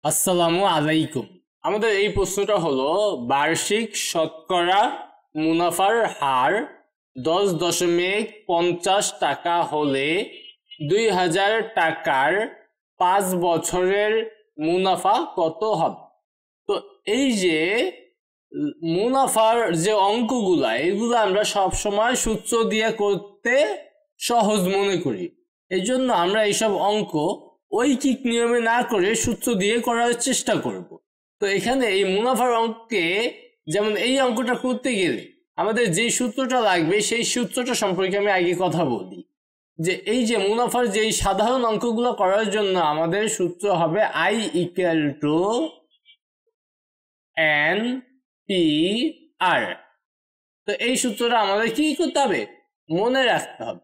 আসসালামু আলাইকুম। আমাদের এই প্রশ্নটা হলো বার্ষিক শতকরা মুনাফার হার 10.50 টাকা হলে 2000 টাকার 5 বছরের মুনাফা কত হবে? তো এই যে মুনাফার যে অঙ্কগুলা এগুলো আমরা সব সময় সূত্র দিয়ে করতে সহজ মনে করি। এই জন্য আমরা এইসব অঙ্ক ঐকিক নিয়মে না করে সূত্র দিয়ে করার চেষ্টা করব। তো এখানে এই মুনাফার অঙ্কে যেমন এই অঙ্কটা করতে গেলে আমাদের যেই সূত্রটা লাগবে সেই সূত্রটা সম্পর্কে আমি আগে কথা বলি। যে এই যে মুনাফার যেই সাধারণ অঙ্কগুলো করার জন্য আমাদের সূত্র হবে I equal to N P R. তো এই সূত্রটা আমাদের কি করতে হবে, মনে রাখতে হবে।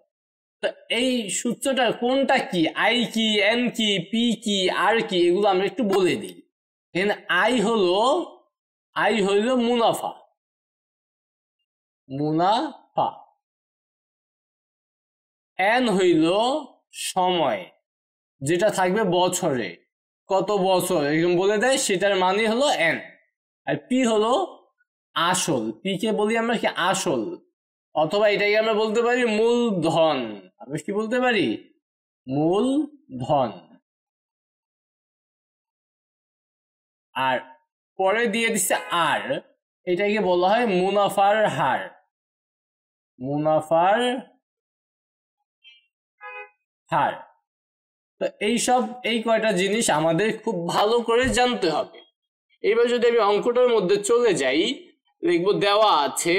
তো এই সূত্রটা কোনটা কি, আই কি, এন কি, পি কি, আর কি, এগুলো আমরা একটু বলে দিই। এখানে আই হইল মুনাফা, এন হইল সময় যেটা থাকবে বছরে, কত বছর এরকম বলে দেয়, সেটার মানে হলো এন। আর পি হলো আসল, পি কে বলি আমরা কি আসল, অথবা এটাকে আমরা বলতে পারি মূলধন। আমরা কি বলতে পারি, মূলধন। আর পরে দিয়ে দিচ্ছে আর, এটাকে বলা হয় মুনাফার হার। তো এই কয়টা জিনিস আমাদের খুব ভালো করে জানতে হবে। এবার যদি আমি অঙ্কটার মধ্যে চলে যাই, দেখবো দেওয়া আছে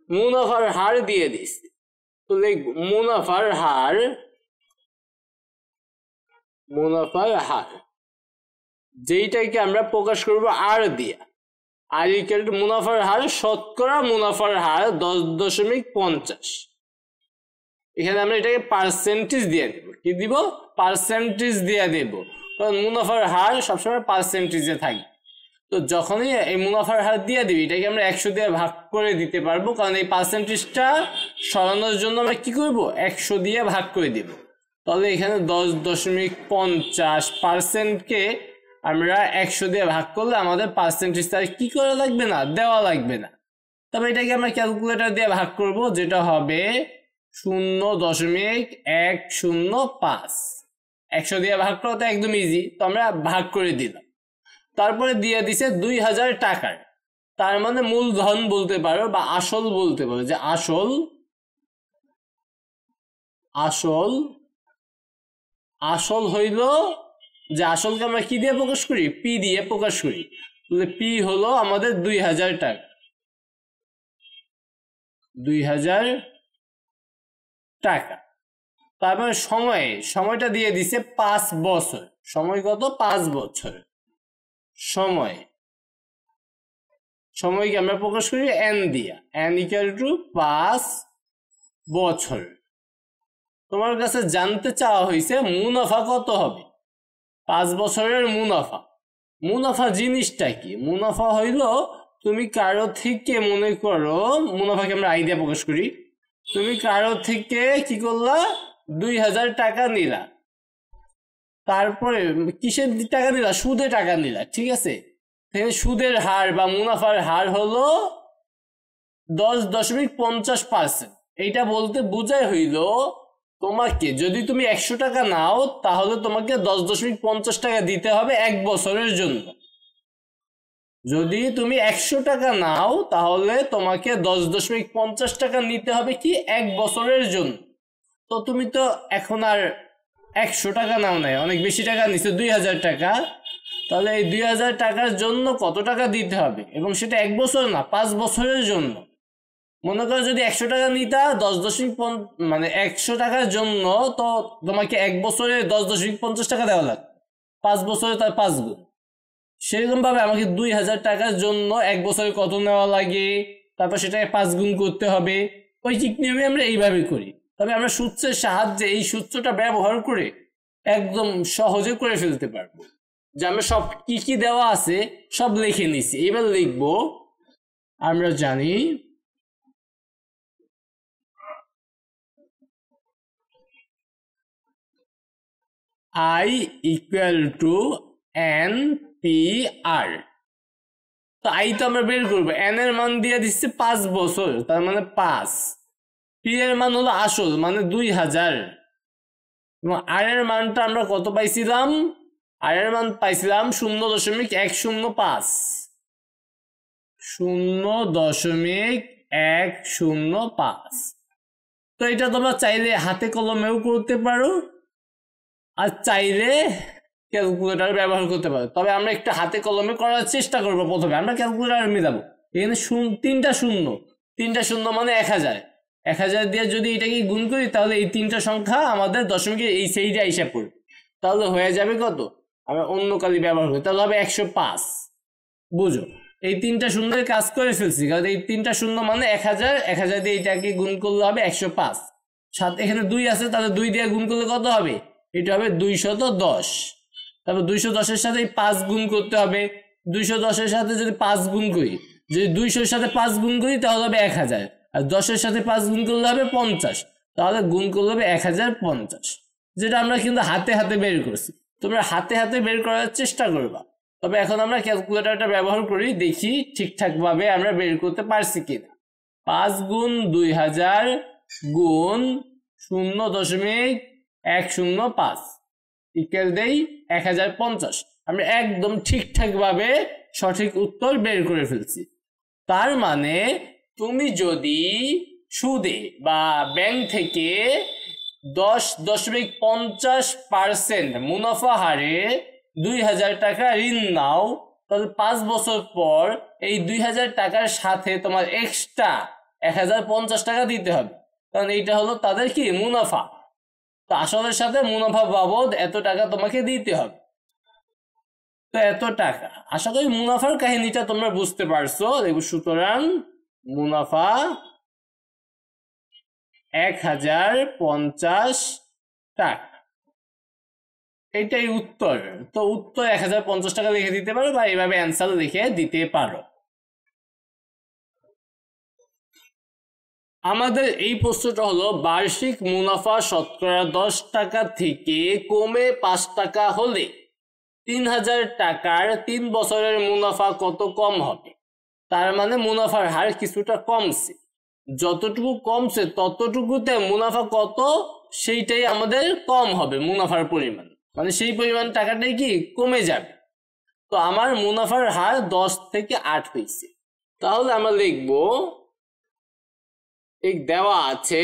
মুনাফার হার দিয়ে দিচ্ছে। তো লিখবো মুনাফার হার যেইটাকে আমরা প্রকাশ করব আর দিয়ে। আর ইকুয়াল টু মুনাফার হার শতকরা মুনাফার হার 10.50। এখানে আমরা এটাকে পার্সেন্টেজ দিয়ে দেব। কি দিব, পার্সেন্টেজ দিয়ে দেব, কারণ মুনাফার হার সবসময় পার্সেন্টেজে থাকে। তো যখনই এই মুনাফার হার দিয়ে দিবি, এটাকে আমরা 100 দিয়ে ভাগ করে দিতে পারবো, কারণ এই পার্সেন্টেজটা সরানোর জন্য আমরা কি করব, 100 দিয়ে ভাগ করে দিব। তাহলে এখানে 10.50%কে আমরা 100 দিয়ে ভাগ করলে আমাদের পার্সেন্টেজটা কি করা লাগবে না, দেওয়া লাগবে না। তবে এটাকে আমরা ক্যালকুলেটর দিয়ে ভাগ করব, যেটা হবে 0.105। 100 দিয়ে ভাগ করা তো একদম ইজি, তো আমরা ভাগ করে দিলাম। তারপরে দিয়ে দিছে 2000 টাকার, তার মানে মূলধন বলতে পারো বা আসল বলতে পারো, যে আসল হইল, যে আসলকে আমরা কি দিয়ে প্রকাশ করি, পি দিয়ে প্রকাশ করি। তাহলে পি হলো আমাদের 2000 টাকা, 2000 টাকা। তারপরে সময়টা দিয়ে দিছে 5 বছর। সময় কত, 5 বছর। সময়কে আমরা প্রকাশ করি এন দিয়া, এন ইকুয়াল টু 5 বছর। তোমার কাছে জানতে চাওয়া হয়েছে মুনাফা কত হবে, 5 বছরের মুনাফা জিনিসটা কি? মুনাফা হইল তুমি কারো থেকে, মনে করো মুনাফাকে আমরা আইডিয়া প্রকাশ করি, তুমি কারো থেকে কি করলা, 2000 টাকা নিলা, তারপরে কিসের টাকা নিলা, সুদে টাকা নিলা, ঠিক আছে। সুদের হার বা মুনাফার হার হলো 10.50%। এইটা বলতে বোঝায় হইল তোমাকে যদি তুমি 100 টাকা নাও, তাহলে তোমাকে 10.50 টাকা দিতে হবে 1 বছরের জন্য। যদি তুমি 100 টাকা নাও, তাহলে তোমাকে 10.50 টাকা নিতে হবে কি, 1 বছরের জন্য। তো তুমি তো এখন আর 100 টাকা নাও নাই, অনেক বেশি টাকা নিচ্ছে, 2000 টাকা। তাহলে এই 2000 টাকার জন্য কত টাকা দিতে হবে, এবং সেটা 1 বছর না, 5 বছরের জন্য। মনে করো যদি 100 টাকা নিতা, 100 টাকার জন্য, তো তোমাকে 1 বছরে 10.50 টাকা দেওয়া লাগবে, 5 বছরে তার 5 গুণ। সেরকম ভাবে আমাকে 2000 টাকার জন্য 1 বছরে কত নেওয়া লাগে, তারপর সেটাকে 5 গুণ করতে হবে। ঐকিক নিয়মে আমরা এইভাবে করি। তবে আমরা সূত্রের সাহায্যে এই সূত্রটা ব্যবহার করে একদম সহজে করে ফেলতে পারবো। যে আমরা সব কি কি দেওয়া আছে সব লিখে নিছি, এবার লিখবো। আমরা জানি I equal to N P R. তো আই তো আমরা বের করবো, এন এর মান দিয়ে দিচ্ছে 5 বছর, তার মানে 5। পি এর মান হলো আসল মানে 2000, এবং আর এর মানটা আমরা কত পাইছিলাম? আর এর মান পাইছিলাম 0.105, 0.105। তো এটা তোমরা চাইলে হাতে কলমেও করতে পারো, আর চাইলে ক্যালকুলেটর ব্যবহার করতে পারো। তবে আমরা একটু হাতে কলমে করার চেষ্টা করবো। প্রথমে আমরা ক্যালকুলেটর মেলাবো। এখানে তিনটা শূন্য মানে 1000, 1000 দিয়ে যদি এটাকে গুণ করি তাহলে এই তিনটা সংখ্যা আমাদের দশমিকের এই সেইটা হিসাব করবে, তাহলে হয়ে যাবে কত? আমরা অন্য কালি ব্যবহার করি, তাহলে হবে 105। বুঝো, এই তিনটা শূন্যের কাজ করে ফেলছি, কারণ এই তিনটা শূন্য মানে 1000, 1000 দিয়ে এটাকে গুণ করলে হবে 105। সাথে এখানে 2 আছে, তাহলে 2 দিয়ে গুণ করলে কত হবে? এটা হবে 210। তারপর 210-এর সাথে 5 গুণ করতে হবে। 210-এর সাথে যদি 5 গুণ করি, যদি 200-এর সাথে 5 গুণ করি তাহলে হবে 1000, আর 10-এর সাথে 5 গুণ করলে হবে 50, তাহলে গুণ করলে হবে 1050, যেটা আমরা কিন্তু হাতে হাতে বের করছি। তোমরা হাতে হাতে বের করার চেষ্টা করবা। তবে এখন আমরা ক্যালকুলেটরটা ব্যবহার করি, দেখি ঠিকঠাক ভাবে আমরা বের করতে পারছি কিনা। 5 গুণ 2000 গুণ 0.105 ইকুয়াল দেই 1050। আমরা একদম ঠিকঠাক ভাবে সঠিক উত্তর বের করে ফেলছি। তার মানে তুমি যদি সুদে বা ব্যাংক থেকে 10.50% মুনাফা হারে 2000 টাকা ঋণ নাও, তাহলে 5 বছর পর এই 2000 টাকার সাথে তোমার এক্সট্রা 1050 টাকা দিতে হবে, কারণ এইটা হলো তাদের কি মুনাফা। তো আসলের সাথে মুনাফা বাবদ এত টাকা তোমাকে দিতে হবে। তো এত টাকা, আশা করি মুনাফার কাহিনীটা তোমরা বুঝতে পারছো। দেখো, সুতরাং মুনাফা 1050 টাকা, এটাই উত্তর। তো উত্তর 1050 টাকা লিখে দিতে পারো, বা এইভাবে অ্যান্সার লিখে দিতে পারো। আমাদের এই প্রশ্নটা হলো, বার্ষিক মুনাফা শতকরা 10 টাকা থেকে কমে 5 টাকা হলে 3000 টাকার 3 বছরের মুনাফা কত কম হবে? তার মানে মুনাফার হার কিছুটা কমছে, যতটুকু কমছে ততটুকুতে মুনাফা কত সেইটাই আমাদের কম হবে। মুনাফার পরিমাণ মানে সেই পরিমাণ টাকাটাই কি কমে যাবে। তো আমার মুনাফার হার 10 থেকে 8 হয়েছে, তাহলে আমরা লিখব, এক দেওয়া আছে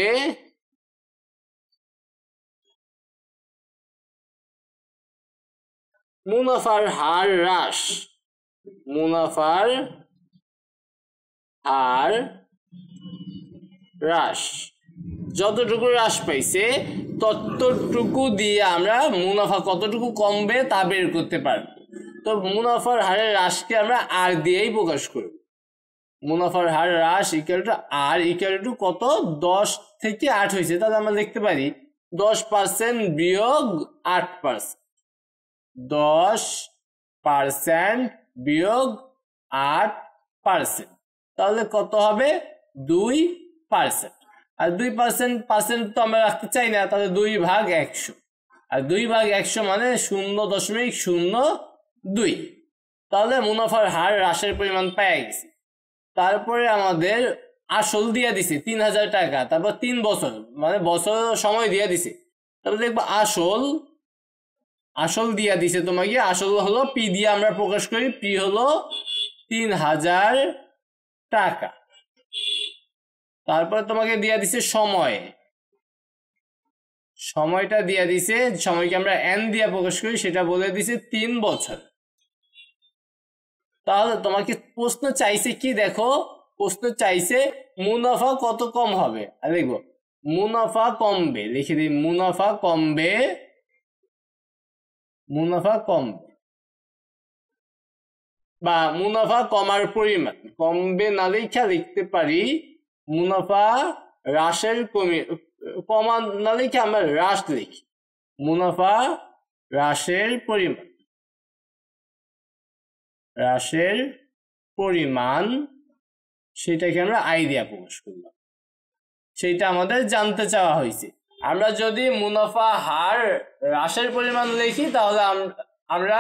মুনাফার হার হ্রাস, মুনাফার হার হ্রাস যতটুকু হ্রাস পাইছে ততটুকু দিয়ে আমরা মুনাফা কতটুকু কমবে তা বের করতে পারবো। তো মুনাফার হারের হ্রাসকে আমরা আর দিয়েই প্রকাশ করব। মুনাফার হার হ্রাস ইকুয়াল টু আর ইকুয়াল টু কত? 10 থেকে 8 হয়েছে, তাহলে আমরা লিখতে পারি 10% বিয়োগ 8%, 10% বিয়োগ 8%, তাহলে কত হবে? 2%। আর 2% তো আমরা রাখতে চাই না, তাহলে 2/100, আর 2/100 মানে 0.02। তাহলে মুনাফার হার হ্রাসের পরিমাণ পেয়ে গেছি। তারপরে আমাদের আসল দিয়ে দিছে 3000 টাকা, তারপর 3 বছর মানে বছর সময় দিয়ে দিছে। তারপর দেখবো আসল দিয়া দিছে তোমাকে। আসল হলো পি দিয়ে আমরা প্রকাশ করি, পি হলো 3000 টাকা। তারপর তোমাকে দিয়া দিছে সময়টা দিয়া দিছে, সময়কে আমরা এন দিয়ে প্রকাশ করি, সেটা বলে দিছে 3 বছর। তাহলে তোমাকে প্রশ্ন চাইছে কি? দেখো, প্রশ্ন চাইছে মুনাফা কত কম হবে। আর দেখবো মুনাফা কমবে, লিখে দিই মুনাফা কমবে বা মুনাফা কমার পরিমাণ। কমবে না লিখা লিখতে পারি মুনাফা হ্রাসের কমা না লিখে আমরা হ্রাস লিখি, মুনাফা হ্রাসের পরিমাণ সেটাকে আমরা আই দিয়া প্রকাশ করলাম। সেটা আমাদের জানতে চাওয়া হয়েছে। আমরা যদি মুনাফা হার হ্রাসের পরিমাণ লিখি তাহলে আমরা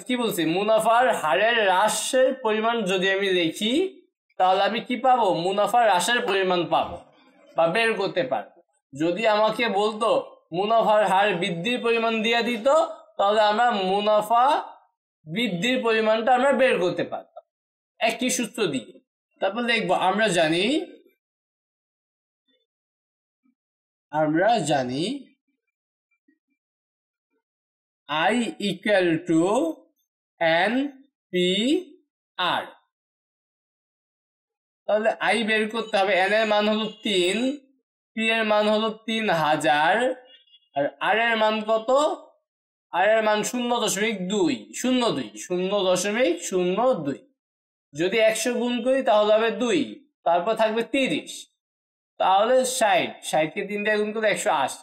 কি বলছি, মুনাফার হারের হ্রাসের পরিমাণ যদি আমি লিখি তাহলে আমি কি পাবো, মুনাফার হ্রাসের পরিমাণ পাবো বা বের করতে পারবো। যদি আমাকে বলতো মুনাফার হার বৃদ্ধির পরিমাণ দিয়ে দিত তাহলে আমরা মুনাফা বৃদ্ধির পরিমাণটা আমরা বের করতে পারতাম একই সূত্র দিয়ে। তারপর দেখবো আমরা জানি I equal to NPR। তাহলে I বের করতে হবে, N এর মান হলো 3, P এর মান হলো 3000 আর R এর মান কত, R এর মান 0.02। যদি 100 গুণ করি তাহলে হবে 2, তারপর থাকবে 30, তাহলে 60কে 3 দিয়ে গুণ করলে 180।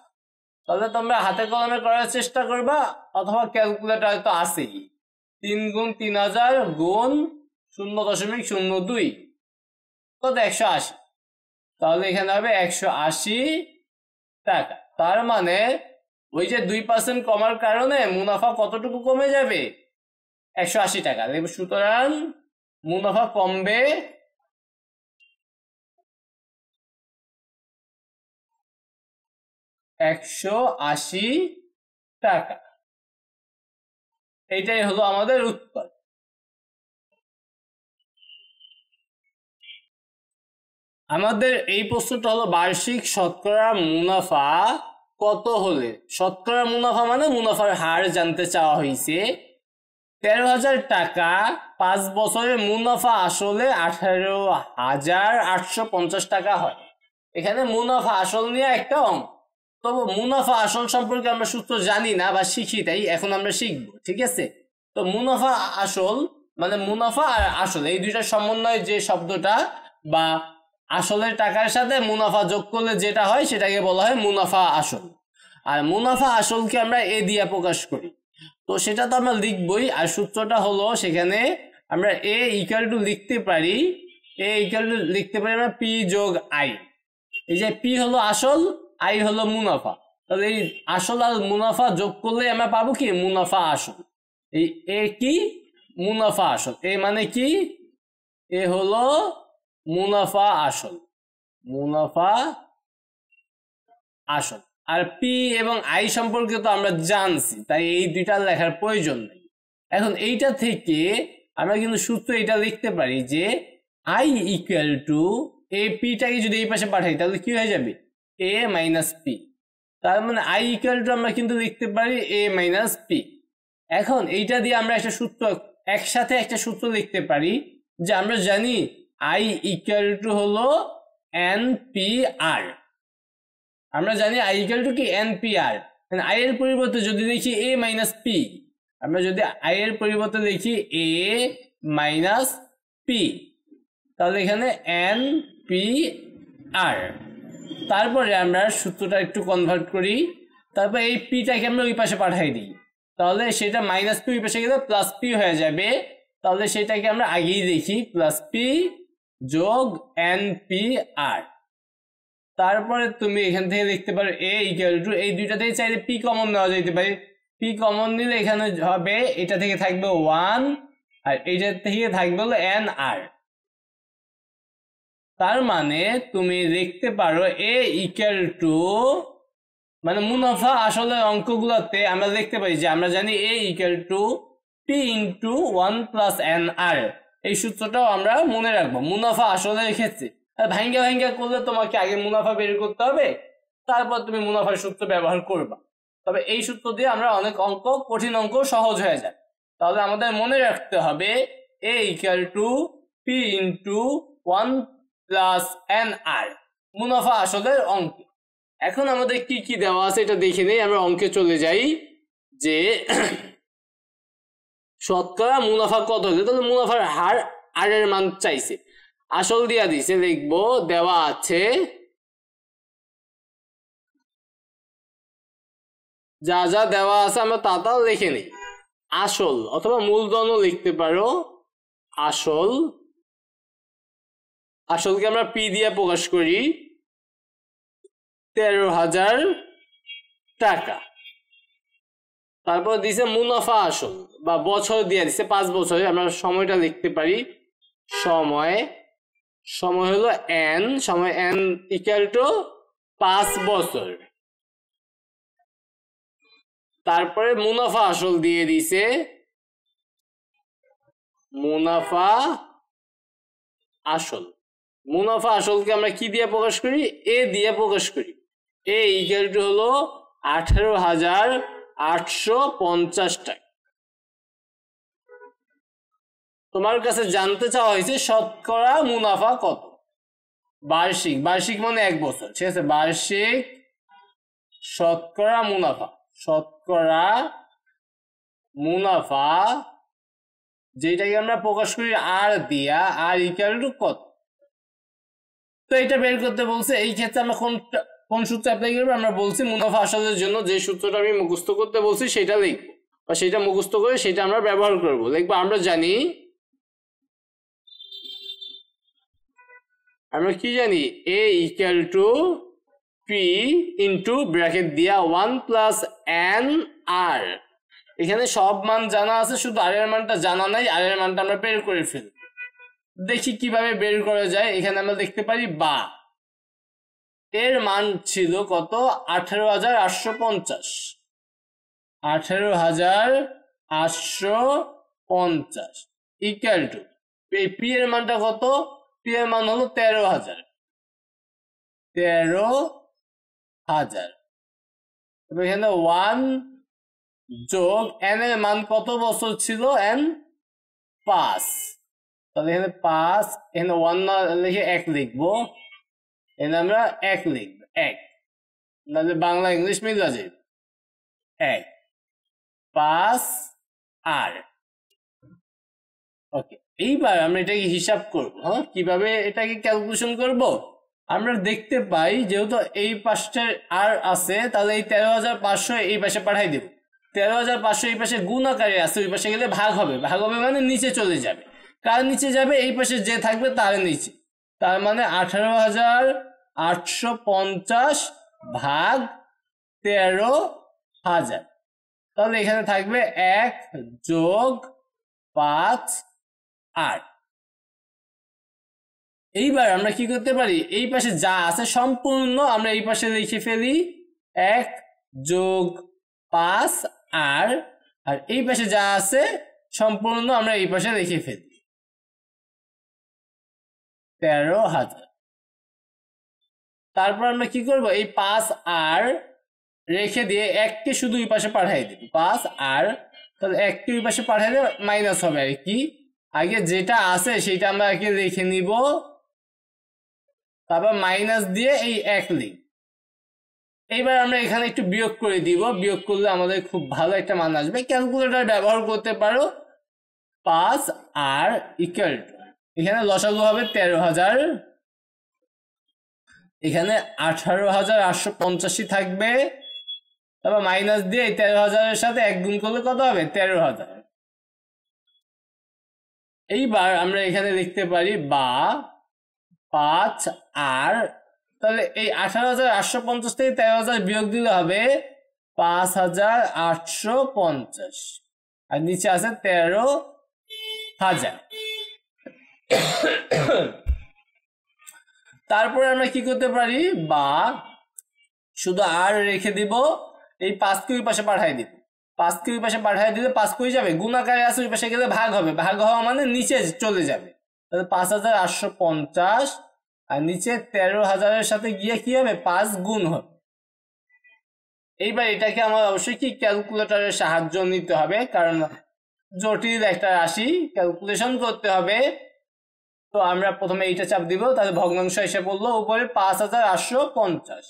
তাহলে তোমরা হাতে কলমে করার চেষ্টা করবা অথবা ক্যালকুলেটর হয়তো আছেই। 3 গুণ 3000 গুণ 0.02 কত, 180। তাহলে এখানে হবে 180 টাকা। তার মানে ওই যে 2% কমার কারণে মুনাফা কতটুকু কমে যাবে, 180 টাকা। সুতরাং মুনাফা কমবে 180 টাকা। এটাই হলো আমাদের উত্তর। আমাদের এই প্রশ্নটা হলো বার্ষিক শতকরা মুনাফা কত হলে, শতকরা মুনাফা মানে মুনাফার হার জানতে চাওয়া হয়েছে। 13,000 টাকা 5 বছরে মুনাফা আসলে 18,850 টাকা হয়। এখানে মুনাফা আসল নিয়ে একটা অঙ্ক। তবে মুনাফা আসল সম্পর্কে আমরা সূত্র জানি না বা শিখি, তাই এখন আমরা শিখবো, ঠিক আছে। তো মুনাফা আসল মানে মুনাফা আর আসল এই দুইটার সমন্বয়ে যে শব্দটা বা আসলের টাকার সাথে মুনাফা যোগ করলে যেটা হয় সেটাকে বলা হয় মুনাফা আসল। আর মুনাফা আসলকে আমরা এ দিয়ে প্রকাশ করি, তো সেটা তো আমরা লিখবই। আর সূত্রটা হলো সেখানে আমরা এ ইকুয়াল টু লিখতে পারি আমরা পি যোগ আই। এই যে পি হলো আসল, আই হলো মুনাফা, তাহলে এই আসল আর মুনাফা যোগ করলে আমরা পাবো কি, মুনাফা আসল। এই এ কি, মুনাফা আসল। এ মানে কি, এ হলো মুনাফা আসল, আর পি এবং আই সম্পর্কে তো আমরা জানছি, তাই এই দুইটা লেখার প্রয়োজন নেই। এখন এইটা থেকে আমরা কিন্তু সূত্র এটা লিখতে পারি যে আই ইকুয়াল টু এ, পিটাকে যদি এই পাশে পাঠাই তাহলে কি হয়ে যাবে, এ মাইনাস পি। তার মানে আই ইকুয়াল টু আমরা কিন্তু লিখতে পারি এ মাইনাস পি। এখন এইটা দিয়ে আমরা একসাথে একটা সূত্র লিখতে পারি যে আমরা জানি আই ইকুয়াল টু হলো NPR। আমরা জানি আই ইকুয়াল টু কি, NPR। আই এর পরিবর্তে যদি লিখি এ মাইনাস পি, আমরা যদি আই এর পরিবর্তে লিখি এ মাইনাস পি, তাহলে এখানে NPR। তারপরে আমরা সূত্রটা একটু কনভার্ট করি, তারপর এই পিটাকে আমরা ওই পাশে পাঠাই দিই, তাহলে সেটা মাইনাস পি ওই পাশে গেলে প্লাস পি হয়ে যাবে। তাহলে সেটাকে আমরা আগেই দেখি, প্লাস পি যোগ NPR। তারপরে তুমি এখান থেকে লিখতে পারো এ ইকুয়াল টু, এই দুইটা থেকে চাইলে পি কমন নেওয়া যেতে পারে। পি কমন নিলে এখানে হবে, এটা থেকে থাকবে 1 আর এইটা থেকে থাকবে হলো NR। তার মানে তুমি লিখতে পারো এ ইকুয়াল টু, মানে মুনাফা আসলে অঙ্কগুলোতে আমরা লিখতে পারি যে আমরা জানি A equal to P into 1 plus NR। এই সূত্রটাও আমরা মনে রাখবো মুনাফা আসলের ক্ষেত্রে। আর ভাঙ্গা করলে তোমাকে আগে মুনাফা বের করতে হবে, তারপর তুমি মুনাফার সূত্র ব্যবহার করবা। তবে এই সূত্র দিয়ে আমরা অনেক কঠিন অঙ্ক সহজ হয়ে যায়। তাহলে আমাদের মনে রাখতে হবে A equal to P into 1 plus NR, মুনাফা আসলের অঙ্ক। এখন আমাদের কি কি দেওয়া আছে এটা দেখে নেই, আমরা অঙ্কে চলে যাই। যে শতকরা মুনাফা কত হলে, তাহলে মুনাফার হার আর এর মান চাইছে, আসল দিয়া দিছে, লিখবো দেওয়া আছে যা যা দেওয়া আছে আমরা তা লিখে নিই। আসল অথবা মূলধনও লিখতে পারো, আসলকে আমরা পি দিয়ে প্রকাশ করি। 13,000 টাকা। তারপর দিছে মুনাফা আসল বা বছর দিয়ে দিছে 5 বছরে। আমরা সময়টা লিখতে পারি, সময় হলো n, সময় n ইকুয়াল টু 5 বছর। তারপরে মুনাফা আসল দিয়ে দিছে, মুনাফা আসল। মুনাফা আসলকে আমরা কি দিয়ে প্রকাশ করি? এ দিয়ে প্রকাশ করি। এ ইকুয়াল টু হলো 18,850 টাকা। তোমার কাছে জানতে চাওয়া হয়েছে শতকরা মুনাফা কত। বার্ষিক, বার্ষিক মানে 1 বছর, ঠিক আছে। বার্ষিক শতকরা মুনাফা, শতকরা মুনাফা যেটাকে আমরা প্রকাশ করি আর দিয়া, আর ইকুয়াল টু কত। তো এটা বের করতে বলছে। এই ক্ষেত্রে আমরা কোন সূত্র অ্যাপ্লাই করবো? আমরা বলছি মুনাফা আসলের জন্য যে সূত্রটা আমি মুখস্থ করতে বলছি সেটা লিখবো, বা সেটা মুখস্থ করে সেটা আমরা ব্যবহার করব। লিখবো, আমরা জানি, আমরা কি জানি? a equal to P into bracket দিয়া 1 প্লাস এন আর। এখানে সব মান জানা আছে, শুধু আর এর মানটা জানা নাই। আর এর মানটা আমরা বের করে ফেলি। দেখি কিভাবে বের করা যায়। এখানে আমরা দেখতে পারি বা এর মান ছিল কত? 18,850, 18,850 ইকুয়াল টু এই পি এর মানটা কত? পি এর মান হলো 13,000, 13,000। এখানে 1 যোগ এন এর মান কত বছর ছিল? এন 5। তাহলে এখানে 5, এখানে 1 না লিখে 1 লিখবো। এখানে আমরা 1 লিখবো, 1, নাহলে বাংলা ইংলিশ মিলা যাবে। 1 5 আর। ওকে, এইবার আমরা এটাকে হিসাব করব। হ্যাঁ, কিভাবে এটাকে ক্যালকুলেশন করব? আমরা দেখতে পাই যেহেতু এই পাশে আর আছে, তাহলে এই 13,500 এই পাশে পাঠাই দেব। 13,500 এই পাশে গুণ আকারে আছে, ওই পাশে গেলে ভাগ হবে। ভাগ হবে মানে নিচে চলে যাবে। কার নিচে যাবে? এই পাশে যে থাকবে তার নিচে। তার মানে 18,850 ভাগ 13,000। তাহলে এখানে থাকবে 1 যোগ 5 8। এইবার আমরা কি করতে পারি? এই পাশে যা আছে সম্পূর্ণ আমরা এই পাশে লিখে ফেলি। 1 যোগ 5 আর এই পাশে যা আছে সম্পূর্ণ আমরা এই পাশে লিখে ফেলি, 13,000। তারপর আমরা কি করব? এই 5 আর রেখে দিয়ে 1কে শুধু ওই পাশে পাঠিয়ে দেব। 5 আর, তাহলে 1কে ওই পাশে পাঠিয়ে দেব, মাইনাস হবে আর কি। আগে যেটা আছে সেটা আমরা আগে লিখে নিব, তারপর মাইনাস দিয়ে এই 1 লিখ। এইবার আমরা এখানে একটু বিয়োগ করে দিব। বিয়োগ করলে আমাদের খুব ভালো একটা মান আসবে। ক্যালকুলেটর ব্যবহার করতে পারো। 5 আর ইকুয়াল টু, এখানে লসাগু হবে 13,000, এখানে 18,885 থাকবে। তারপর মাইনাস দিয়ে এই 13,000 এর সাথে 1 গুণ করলে কত হবে? 13,000। এইবার আমরা এখানে লিখতে পারি বা 5 আর, তাহলে এই 18,850 থেকে 13,000 বিয়োগ দিলে হবে 5,850, আর নিচে আছে 13,000। তারপরে আমরা কি করতে পারি? বা শুধু আর রেখে দিব, এই 5কে ওই পাশে পাঠিয়ে দিব। 5কে ওই পাশে পাঠিয়ে দিলে 5 কই যাবে? গুণ আকারে আছে, ওই পাশে গেলে ভাগ হবে। ভাগ হওয়া মানে নিচে চলে যাবে। তাহলে 5,850 আর নিচে 13,000 এর সাথে গিয়ে কি হবে? 5 গুণ হবে। এইবার এটাকে আমার অবশ্যই কি ক্যালকুলেটরের সাহায্য নিতে হবে, কারণ জটিল একটা রাশি ক্যালকুলেশন করতে হবে। তো আমরা প্রথমে এইটা চাপ দিব, তাহলে ভগ্নাংশ এসে পড়লো উপরে 5,850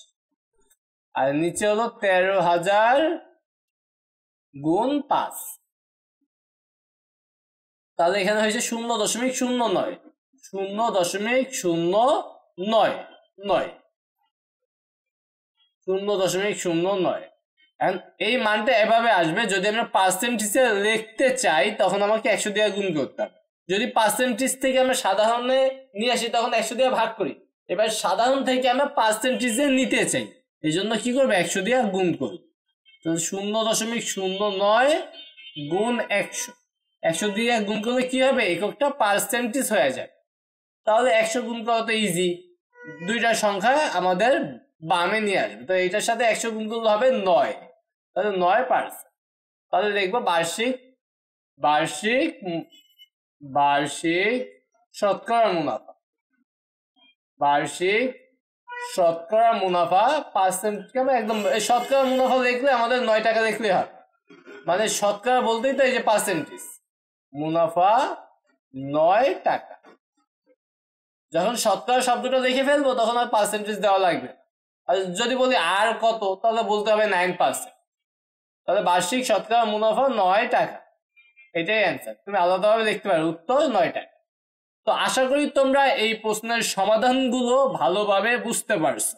আর নিচে হলো 13,000 গুণ 5। তাহলে এখানে হয়েছে 0.09, 0.09, 0.09। এই মানটা এভাবে আসবে। যদি আমরা পার্সেন্টেজে লিখতে চাই তখন আমাকে 100 দিয়ে গুণ করতে হবে। যদি পার্সেন্টেজ থেকে আমরা সাধারণে নিয়ে আসি তখন 100 দিয়ে ভাগ করি। এবার সাধারণ থেকে আমরা পার্সেন্টেজে নিতে চাই, এই জন্য কি করবে 100 দিয়ে গুণ করবে। 0.09 গুণ 100, 100 দিয়ে গুণ করলে কি হবে এককটা পার্সেন্টেজ হয়ে যায়। তাহলে 100 গুণ করা তো ইজি, দুইটা সংখ্যা আমাদের বামে নিয়ে আসবে, তো এটার সাথে 100 গুণ করলে হবে 9, তাহলে 9%। তাহলে দেখবো বার্ষিক বার্ষিক বার্ষিক শতকরা মুনাফা, বার্ষিক শতকরা মুনাফা পার্সেন্ট একদম শতকরা মুনাফা লিখলে আমাদের 9 টাকা লিখলে হয়, মানে শতকরা বলতেই তো এই যে পার্সেন্টেজ, মুনাফা 9 টাকা। যখন শতকরা শব্দটা লিখে ফেলবো তখন আর পার্সেন্টেজ দেওয়া লাগবে। আর যদি বলি আর কত, তাহলে বলতে হবে 9%। তাহলে বার্ষিক শতকরা মুনাফা 9 টাকা, এটাই অ্যান্সার। তুমি আলাদাভাবে লিখতে পারো উত্তর 9 টাকা। তো আশা করি তোমরা এই প্রশ্নের সমাধানগুলো ভালোভাবে বুঝতে পারছো।